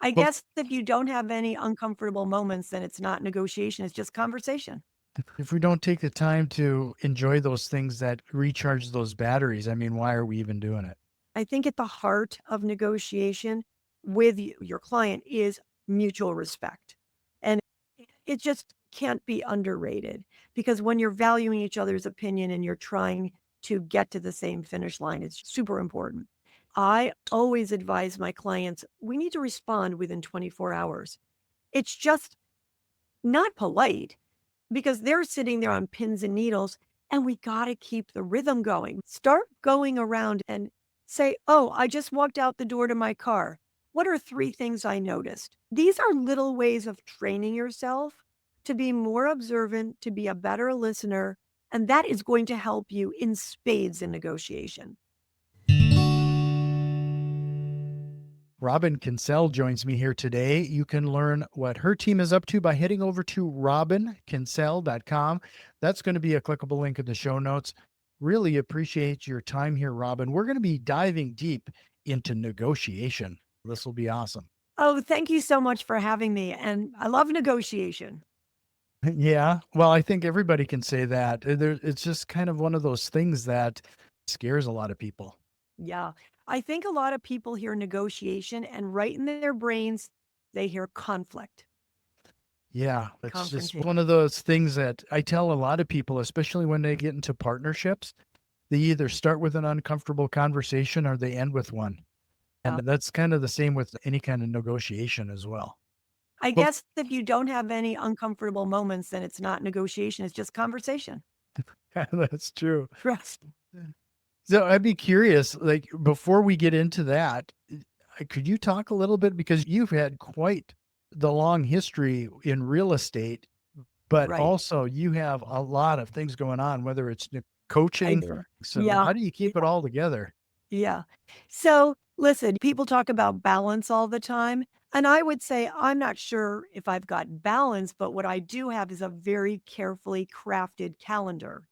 I Well, guess if you don't have any uncomfortable moments, then it's not negotiation, it's just conversation. if we don't take the time to enjoy those things that recharge those batteries, I mean, why are we even doing it? I think at the heart of negotiation with your client is mutual respect. And it just can't be underrated because when you're valuing each other's opinion and you're trying to get to the same finish line, it's super important. I always advise my clients, we need to respond within 24 hours. It's just not polite because they're sitting there on pins and needles and we got to keep the rhythm going. Start going around and say, "Oh, I just walked out the door to my car. What are 3 things I noticed?" These are little ways of training yourself to be more observant, to be a better listener, and that is going to help you in spades in negotiation. Robin Kencel joins me here today. You can learn what her team is up to by heading over to robinkencel.com. That's going to be a clickable link in the show notes. Really appreciate your time here, Robin. We're going to be diving deep into negotiation. This will be awesome. Oh, thank you so much for having me. And I love negotiation. Yeah. Well, I think everybody can say that. It's just kind of one of those things that scares a lot of people. Yeah. I think a lot of people hear negotiation and right in their brains, they hear conflict, Yeah, it's just confrontation. one of those things that I tell a lot of people, especially when they get into partnerships, they either start with an uncomfortable conversation or they end with one. And Yeah. that's kind of the same with any kind of negotiation as well. I Well, guess if you don't have any uncomfortable moments, then it's not negotiation, it's just conversation. that's true. Trust. So I'd be curious, like before we get into that, could you talk a little bit because you've had quite the long history in real estate, but Right. also you have a lot of things going on, whether it's I coaching. do. So Yeah. how do you keep it all together? Yeah. So listen, people talk about balance all the time. And I would say, I'm not sure if I've got balance, but what I do have is a very carefully crafted calendar.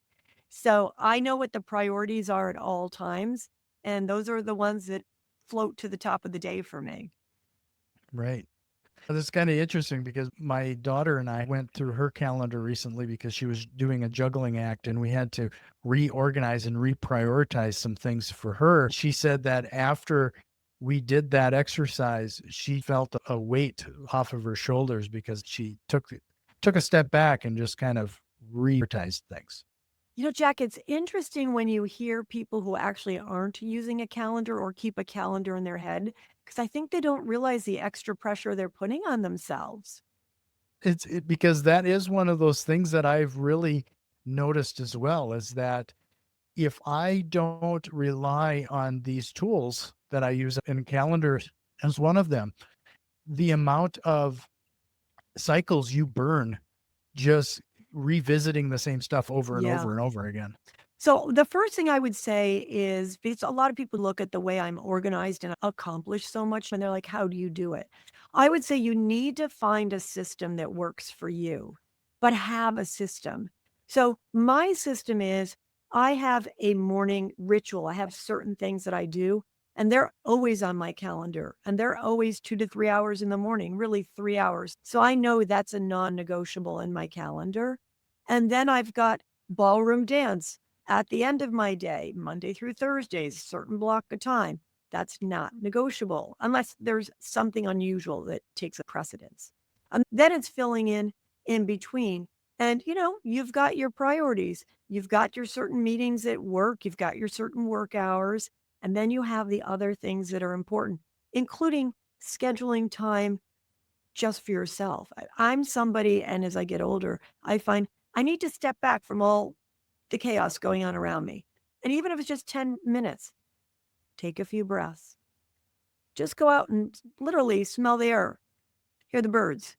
So I know what the priorities are at all times. And those are the ones that float to the top of the day for me. Right. This is kind of interesting because my daughter and I went through her calendar recently because she was doing a juggling act and we had to reorganize and reprioritize some things for her. She said that after we did that exercise, she felt a weight off of her shoulders because she took a step back and just kind of reprioritized things. Jack, it's interesting when you hear people who actually aren't using a calendar or keep a calendar in their head, because I think they don't realize the extra pressure they're putting on themselves. Because that is one of those things that I've really noticed as well is that if I don't rely on these tools that I use in calendars as one of them, the amount of cycles you burn just revisiting the same stuff over and Yeah. over and over again. So the first thing I would say is because a lot of people look at the way I'm organized and accomplish so much, and they're like, how do you do it? I would say you need to find a system that works for you, but have a system. So my system is I have a morning ritual. I have certain things that I do, and they're always on my calendar, and they're always 2 to 3 hours in the morning, really 3 hours. So I know that's a non negotiable in my calendar. And then I've got ballroom dance at the end of my day, Monday through Thursdays, certain block of time. That's not negotiable unless there's something unusual that takes a precedence. Then it's filling in between. And you've got your priorities. You've got your certain meetings at work, you've got your certain work hours, and then you have the other things that are important, including scheduling time just for yourself. I'm somebody, and as I get older, I find I need to step back from all the chaos going on around me. And even if it's just 10 minutes, take a few breaths. Just go out and literally smell the air, hear the birds,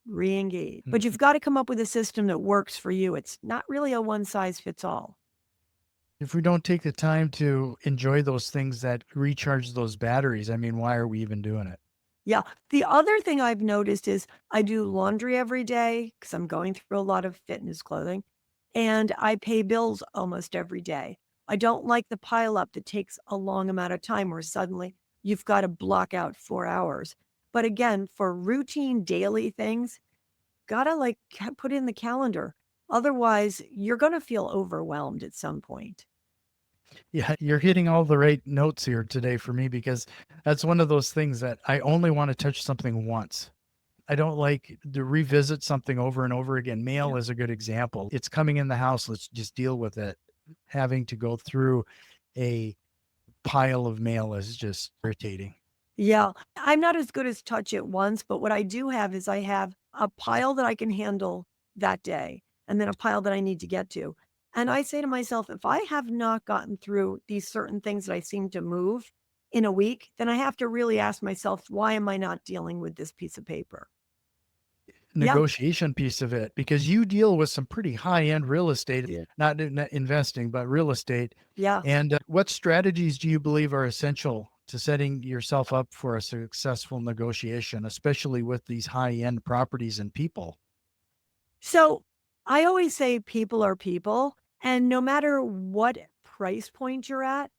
re-engage. But Mhm. you've got to come up with a system that works for you. It's not really a one size fits all. If we don't take the time to enjoy those things that recharge those batteries, I mean, why are we even doing it? Yeah. The other thing I've noticed is I do laundry every day because I'm going through a lot of fitness clothing and I pay bills almost every day. I don't like the pile up that takes a long amount of time where suddenly you've got to block out 4 hours. But again, for routine daily things, gotta like put in the calendar. Otherwise, you're going to feel overwhelmed at some point. Yeah, you're hitting all the right notes here today for me because that's one of those things that I only want to touch something once. I don't like to revisit something over and over again. Mail Yeah. is a good example. It's coming in the house. Let's just deal with it. Having to go through a pile of mail is just irritating. Yeah. I'm not as good as touch it once, but what I do have is I have a pile that I can handle that day and then a pile that I need to get to. And I say to myself, if I have not gotten through these certain things that I seem to move in a week, then I have to really ask myself, why am I not dealing with this piece of paper? Yeah. Negotiation piece of it because you deal with some pretty high end real estate, Yeah. not investing, but real estate. Yeah. And what strategies do you believe are essential to setting yourself up for a successful negotiation, especially with these high end properties and people? So I always say people are people. And no matter what price point you're at,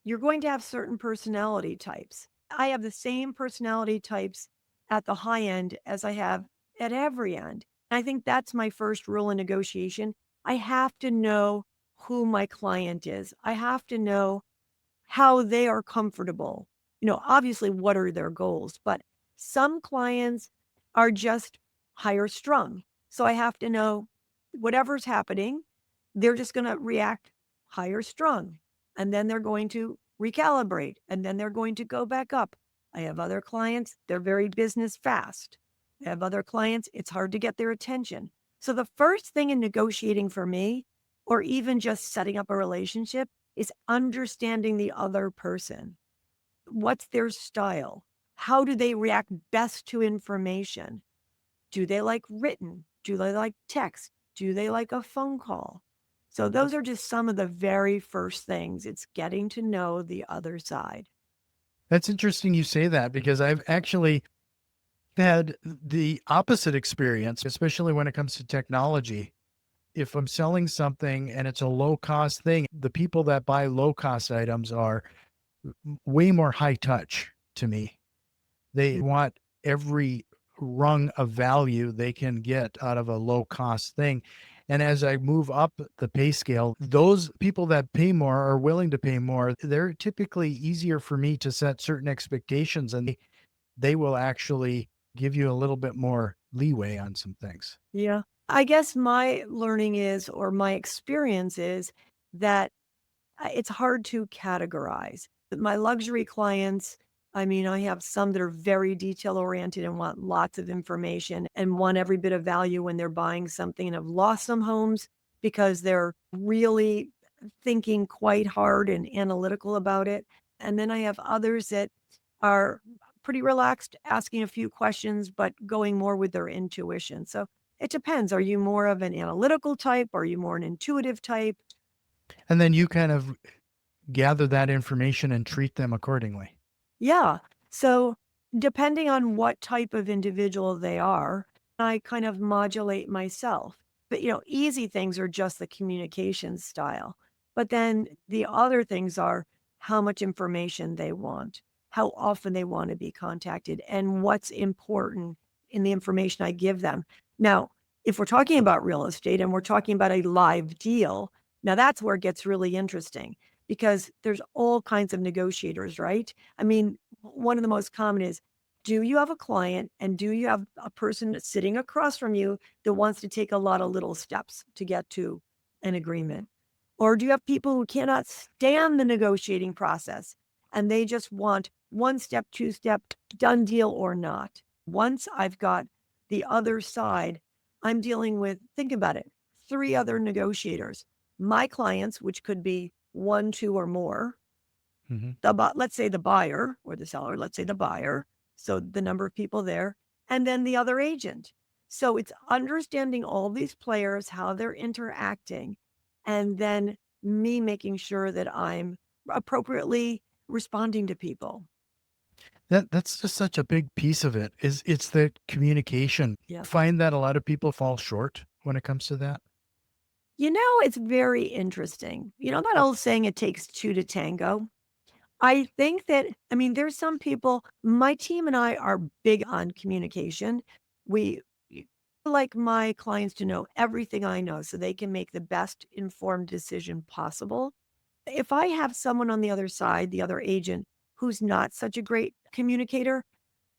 you're going to have certain personality types. I have the same personality types at the high end as I have at every end. I think that's my first rule in negotiation. I have to know who my client is. I have to know how they are comfortable. Obviously, what are their goals? But some clients are just higher strung. So I have to know whatever's happening, they're just going to react higher strung. And then they're going to recalibrate and then they're going to go back up. I have other clients, they're very business fast. I have other clients, it's hard to get their attention. So the first thing in negotiating for me, or even just setting up a relationship, is understanding the other person. What's their style? How do they react best to information? Do they like written? Do they like text? Do they like a phone call? So those are just some of the very first things. It's getting to know the other side. That's interesting you say that because I've actually had the opposite experience, especially when it comes to technology. If I'm selling something and it's a low cost thing, the people that buy low cost items are way more high touch to me. They want every rung of value they can get out of a low cost thing. And as I move up the pay scale, those people that pay more are willing to pay more. They're typically easier for me to set certain expectations and they will actually give you a little bit more leeway on some things. Yeah. I guess my learning is, or my experience is, that it's hard to categorize. But my luxury clients, I mean, I have some that are very detail oriented and want lots of information and want every bit of value when they're buying something, and have lost some homes because they're really thinking quite hard and analytical about it. And then I have others that are pretty relaxed, asking a few questions, but going more with their intuition. So it depends. Are you more of an analytical type? Are you more an intuitive type? And then you kind of gather that information and treat them accordingly. Yeah. So depending on what type of individual they are, I kind of modulate myself. But, easy things are just the communication style. But then the other things are how much information they want, how often they want to be contacted, and what's important in the information I give them. Now, if we're talking about real estate and we're talking about a live deal, now that's where it gets really interesting because there's all kinds of negotiators, right? I mean, one of the most common is, do you have a client and do you have a person that's sitting across from you that wants to take a lot of little steps to get to an agreement? Or do you have people who cannot stand the negotiating process and they just want one step, two step, done deal or not? Once I've got the other side, I'm dealing with, think about it, three other negotiators. My clients, which could be one, two, or more, Mhm. let's say the buyer or the seller, let's say the buyer, so the number of people there, and then the other agent. So it's understanding all these players, how they're interacting, and then me making sure that I'm appropriately responding to people. That's just such a big piece of it. Is it's the communication. Yeah. Find that a lot of people fall short when it comes to that. It's very interesting. That old saying, it takes two to tango. I think that I mean, there's some people my team and I are big on communication. We y like my clients to know everything I know so they can make the best informed decision possible. If I have someone on the other side, the other agent, who's not such a great communicator,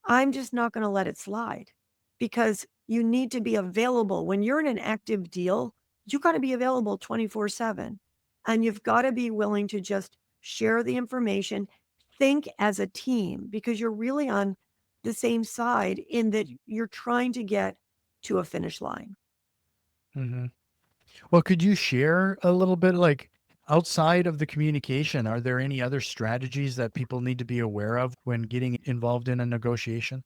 I'm just not gonna let it slide because you need to be available. When you're in an active deal, you gotta be available 24/7, and you've gotta be willing to just share the information, think as a team because you're really on the same side in that you're trying to get to a finish line. Mhm. Well, could you share a little bit, like, outside of the communication, are there any other strategies that people need to be aware of when getting involved in a negotiation?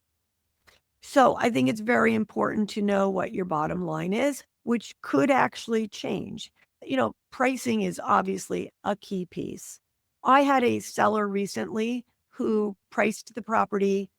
So I think it's very important to know what your bottom line is, which could actually change. Pricing is obviously a key piece. I had a seller recently who priced the property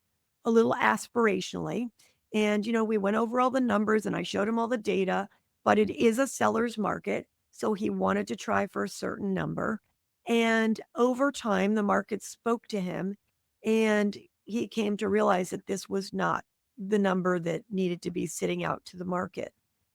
a little aspirationally. And, we went over all the numbers and I showed him all the data, but it is a seller's market. So he wanted to try for a certain number. And over time, the market spoke to him and he came to realize that this was not the number that needed to be sitting out to the market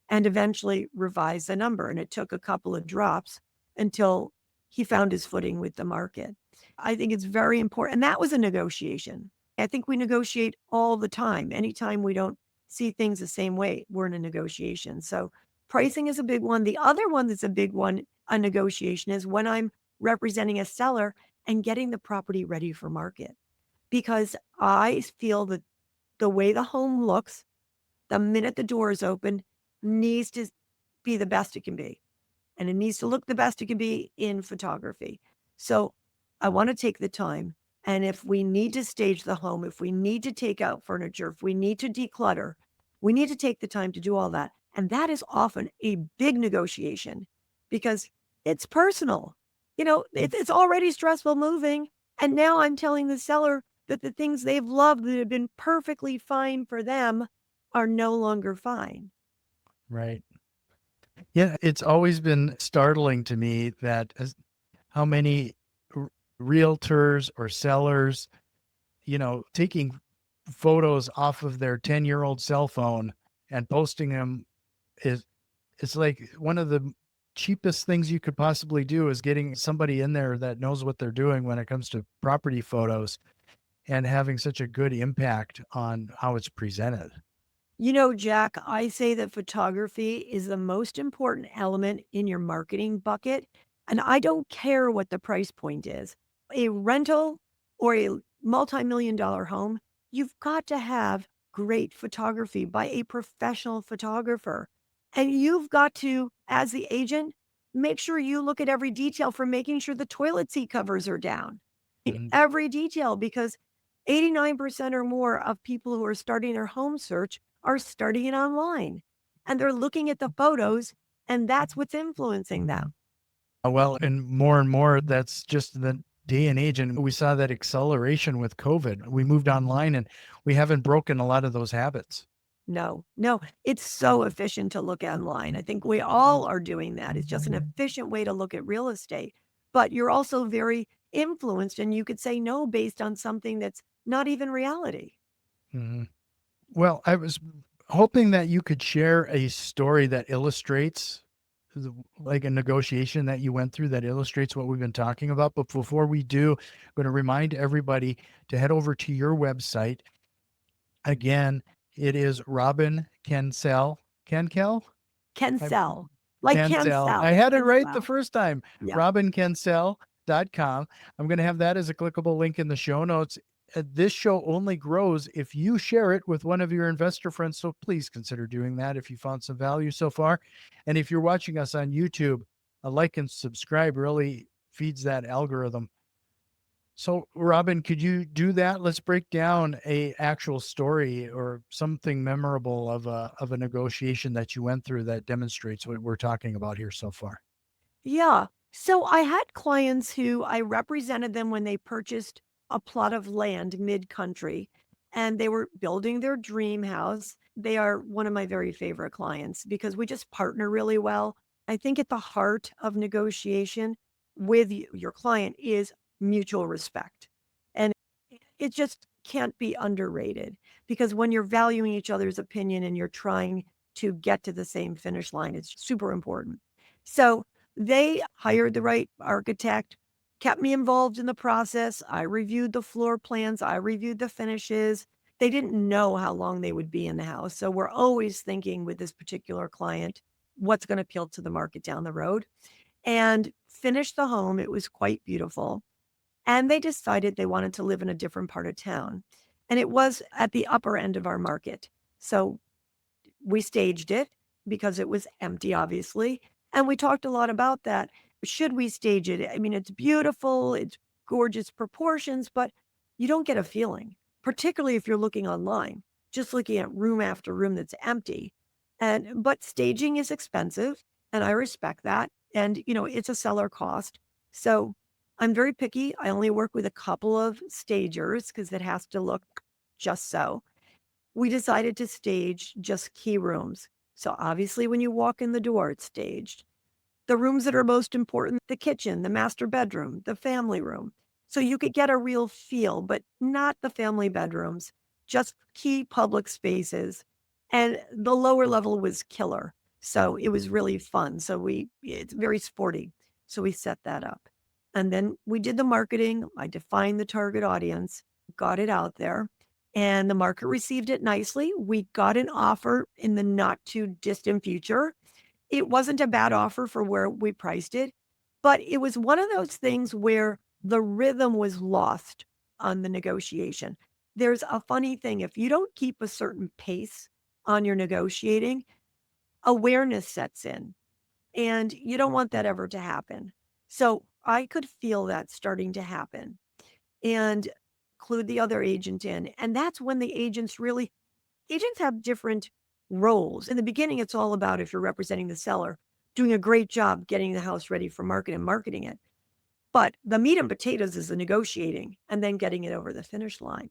and eventually revised the number. And it took a couple of drops until he found his footing with the market. I think it's very important. And that was a negotiation. I think we negotiate all the time. Anytime we don't see things the same way, we're in a negotiation. So pricing is a big one. The other one that's a big one, a negotiation, is when I'm representing a seller and getting the property ready for market. Because I feel that the way the home looks, the minute the door is open, needs to be the best it can be, and it needs to look the best it can be in photography. So, I wanna take the time, and if we need to stage the home, if we need to take out furniture, if we need to declutter, we need to take the time to do all that, and that is often a big negotiation because it's personal. It's already stressful moving, and now I'm telling the seller that the things they've loved that have been perfectly fine for them are no longer fine. Right. Yeah, it's always been startling to me that how many r realtors or sellers, taking photos off of their 10-year-old cell phone and posting them is it's like one of the cheapest things you could possibly do is getting somebody in there that knows what they're doing when it comes to property photos and having such a good impact on how it's presented. Jack, I say that photography is the most important element in your marketing bucket, and I don't care what the price point is. A rental or a multi-million-dollar home, you've got to have great photography by a professional photographer. And you've got to, as the agent, make sure you look at every detail from making sure the toilet seat covers are down. Mhm. Every detail because 89% or more of people who are starting their home search are starting it online, and they're looking at the photos, and that's what's influencing them. Well, and more, that's just the day and age. And we saw that acceleration with COVID. We moved online and we haven't broken a lot of those habits. No, no, it's so efficient to look online. I think we all are doing that. It's just an efficient way to look at real estate, but you're also very influenced, and you could say no based on something that's not even reality. Mhm. Well, I was hoping that you could share a story that illustrates like a negotiation that you went through that illustrates what we've been talking about. But before we do, I'm going to remind everybody to head over to your website. Again, it is Robin Kencel. Kenkel? Can I sell, like can Kencel. I sell, had it can right the sell. first time. Yeah. RobinKencel.com. I'm going to have that as a clickable link in the show notes. This show only grows if you share it with one of your investor friends. So please consider doing that if you found some value so far. And if you're watching us on YouTube, a like and subscribe really feeds that algorithm. So, Robin, could you do that? Let's break down a actual story or something memorable of a negotiation that you went through that demonstrates what we're talking about here so far. Yeah. So I had clients who I represented them when they purchased a plot of land mid-country and they were building their dream house. They are one of my very favorite clients because we just partner really well. I think at the heart of negotiation with your client is mutual respect. And it just can't be underrated because when you're valuing each other's opinion and you're trying to get to the same finish line, it's super important. So they hired the right architect, kept me involved in the process. I reviewed the floor plans, I reviewed the finishes. They didn't know how long they would be in the house. So we're always thinking with this particular client, what's going to appeal to the market down the road and finished the home. It was quite beautiful. And they decided they wanted to live in a different part of town. And it was at the upper end of our market. So we staged it because it was empty, obviously, and we talked a lot about that. Should we stage it? I mean, it's beautiful, it's gorgeous proportions, but you don't get a feeling, particularly if you're looking online, just looking at room after room that's empty. And but staging is expensive, and I respect that. And it's a seller cost. So I'm very picky. I only work with a couple of stagers because it has to look just so. We decided to stage just key rooms. So obviously, when you walk in the door, it's staged. The rooms that are most important, the kitchen, the master bedroom, the family room. So you could get a real feel, but not the family bedrooms, just key public spaces. And the lower level was killer. So it was really fun. It's very sporty. So we set that up. And then we did the marketing. I defined the target audience, got it out there, and the market received it nicely. We got an offer in the not too distant future. It wasn't a bad offer for where we priced it, but it was one of those things where the rhythm was lost on the negotiation. There's a funny thing, if you don't keep a certain pace on your negotiating, awareness sets in, and you don't want that ever to happen. So I could feel that starting to happen and include the other agent in. And that's when the agents have different roles. In the beginning, it's all about if you're representing the seller, doing a great job getting the house ready for market and marketing it. But the meat and potatoes is the negotiating and then getting it over the finish line.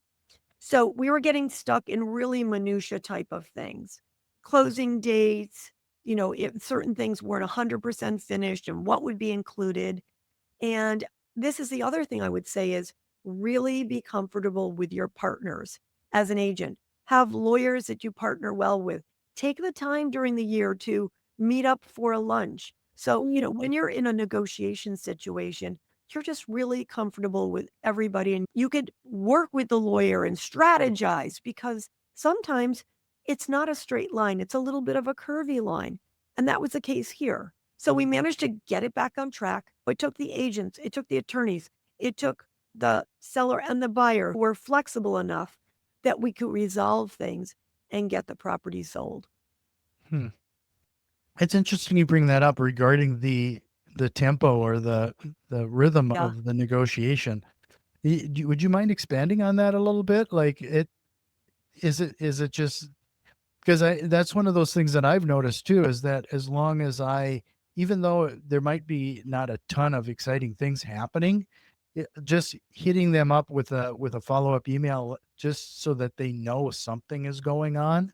So we were getting stuck in really minutia type of things. Closing dates, if certain things weren't 100% finished and what would be included. And this is the other thing I would say is really be comfortable with your partners as an agent. Have lawyers that you partner well with. Take the time during the year to meet up for a lunch. So, when you're in a negotiation situation, you're just really comfortable with everybody and you could work with the lawyer and strategize because sometimes it's not a straight line, it's a little bit of a curvy line. And that was the case here. So we managed to get it back on track. It took the agents, it took the attorneys, it took the seller and the buyer who were flexible enough that we could resolve things and get the property sold. Hmm. It's interesting you bring that up regarding the tempo or the rhythm Yeah. of the negotiation. Would you mind expanding on that a little bit? Like is it just because I that's one of those things that I've noticed too is that as long as even though there might be not a ton of exciting things happening, just hitting them up with a follow-up email just so that they know something is going on.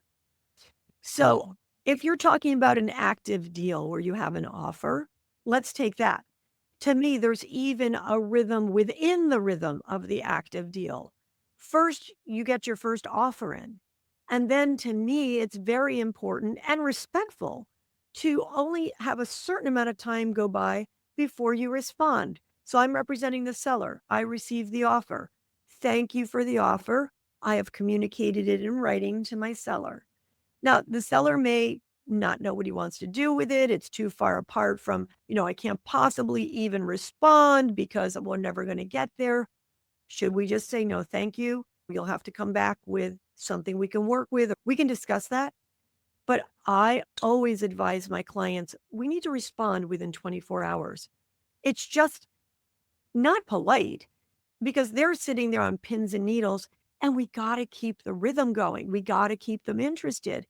So if you're talking about an active deal where you have an offer, let's take that. To me, there's even a rhythm within the rhythm of the active deal. First, you get your first offer in. And then to me, it's very important and respectful to only have a certain amount of time go by before you respond. So I'm representing the seller. I received the offer. Thank you for the offer. I have communicated it in writing to my seller. Now, the seller may not know what he wants to do with it. It's too far apart from, I can't possibly even respond because we're never going to get there. Should we just say, no, thank you? You'll have to come back with something we can work with. We can discuss that. But I always advise my clients, we need to respond within 24 hours. It's just not polite because they're sitting there on pins and needles and we got to keep the rhythm going. We got to keep them interested.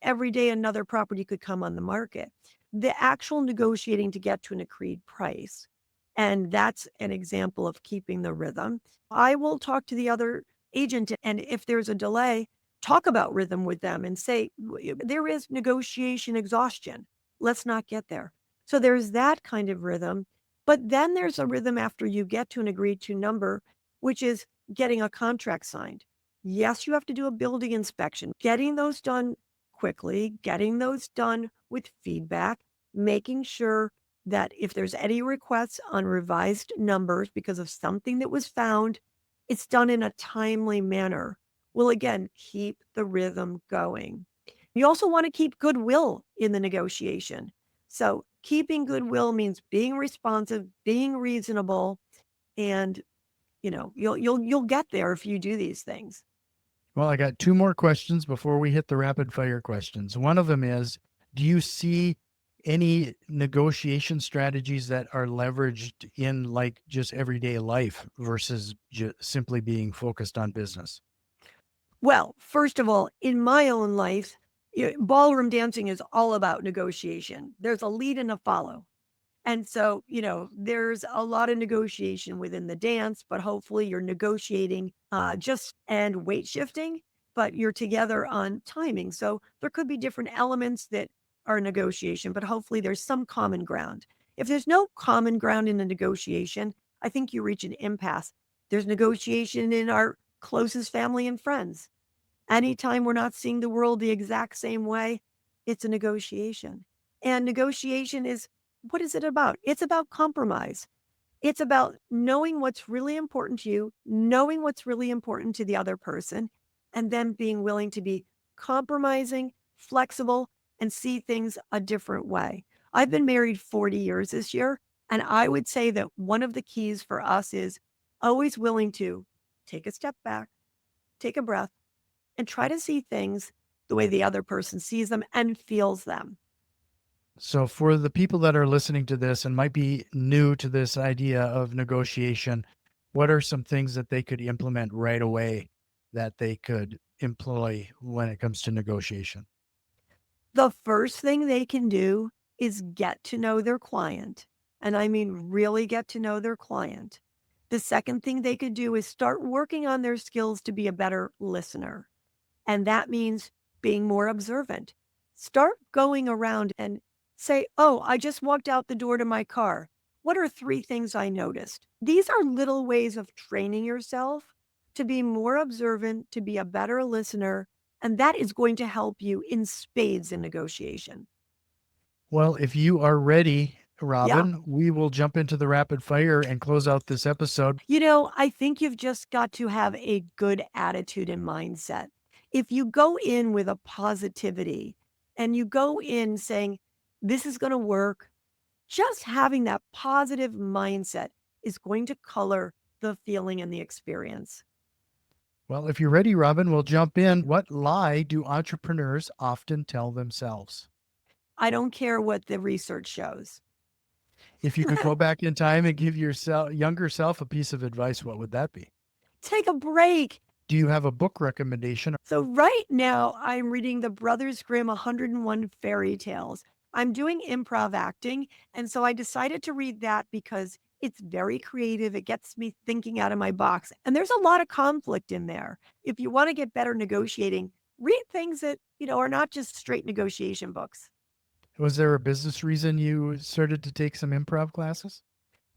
Every day another property could come on the market. The actual negotiating to get to an agreed price, and that's an example of keeping the rhythm. I will talk to the other agent, and if there's a delay, talk about rhythm with them and say, There is negotiation exhaustion. Let's not get there." So there's that kind of rhythm. But then there's a rhythm after you get to an agreed to number, which is getting a contract signed. Yes, you have to do a building inspection, getting those done quickly, getting those done with feedback, making sure that if there's any requests on revised numbers because of something that was found, it's done in a timely manner. Will again keep the rhythm going. You also want to keep goodwill in the negotiation. So, keeping goodwill means being responsive, being reasonable, and you'll get there if you do these things. Well, I got two more questions before we hit the rapid fire questions. One of them is, do you see any negotiation strategies that are leveraged in like just everyday life versus simply being focused on business? Well, first of all, in my own life, ballroom dancing is all about negotiation. There's a lead and a follow. And so, there's a lot of negotiation within the dance, but hopefully you're negotiating just and weight shifting, but you're together on timing. So there could be different elements that are negotiation, but hopefully there's some common ground. If there's no common ground in a negotiation, I think you reach an impasse. There's negotiation in our closest family and friends. Anytime we're not seeing the world the exact same way, it's a negotiation. And negotiation is what is it about? It's about compromise. It's about knowing what's really important to you, knowing what's really important to the other person, and then being willing to be compromising, flexible, and see things a different way. I've been married 40 years this year, and I would say that one of the keys for us is always willing to take a step back, take a breath, and try to see things the way the other person sees them and feels them. So, for the people that are listening to this and might be new to this idea of negotiation, what are some things that they could implement right away that they could employ when it comes to negotiation? The first thing they can do is get to know their client. And I mean, really get to know their client. The second thing they could do is start working on their skills to be a better listener. And that means being more observant. Start going around and say, "Oh, I just walked out the door to my car. What are three things I noticed?" These are little ways of training yourself to be more observant, to be a better listener. And that is going to help you in spades in negotiation. Well, if you are ready, Yeah. Robin, we will jump into the rapid fire and close out this episode. I think you've just got to have a good attitude and mindset. If you go in with a positivity and you go in saying, this is going to work, just having that positive mindset is going to color the feeling and the experience. Well, if you're ready, Robin, we'll jump in. What lie do entrepreneurs often tell themselves? I don't care what the research shows. If you could go back in time and give yourself younger self a piece of advice, what would that be? Take a break. Do you have a book recommendation? So right now I'm reading the Brothers Grimm 101 fairy tales. I'm doing improv acting, and so I decided to read that because it's very creative. It gets me thinking out of my box. And there's a lot of conflict in there. If you want to get better negotiating, read things that, are not just straight negotiation books. Was there a business reason you started to take some improv classes?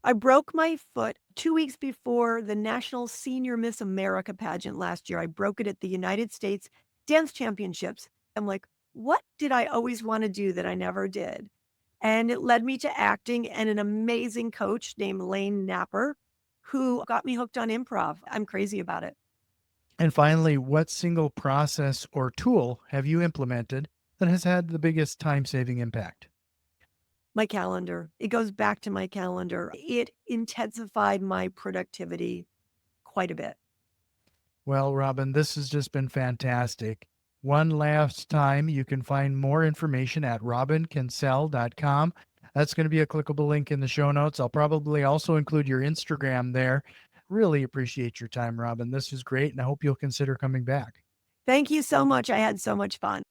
I broke my foot 2 weeks before the National Senior Miss America pageant last year. I broke it at the United States Dance Championships. I'm like, "What did I always wanna do that I never did?" And it led me to acting and an amazing coach named Lane Napper, who got me hooked on improv. I'm crazy about it. And finally, what single process or tool have you implemented that has had the biggest time saving impact? My calendar. It goes back to my calendar. It intensified my productivity quite a bit. Well, Robin, this has just been fantastic. One last time, you can find more information at robinkencel.com. That's going to be a clickable link in the show notes. I'll probably also include your Instagram there. Really appreciate your time, Robin. This was great, and I hope you'll consider coming back. Thank you so much. I had so much fun.